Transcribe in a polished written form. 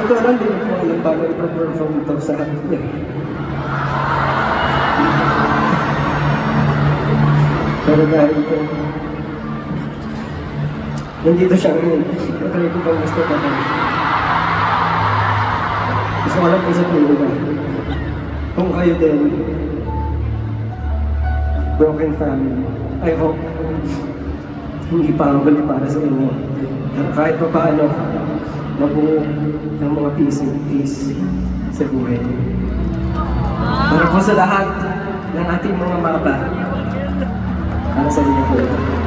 totoo lang, din po alam paano i-perform ito sa akin niya. Pero dahil ito, nandito siya ngayon. Matry ko bang gusto pa tayo. Gusto ko lang po sa puno ba? Kung kayo din, broken family, I hope hindi pangagal para sa inyo. Pero kahit pa paano, mabuo ng mga peace sa buhay niyo. Para po sa lahat ng ating mga mata, para sa inyo po ito.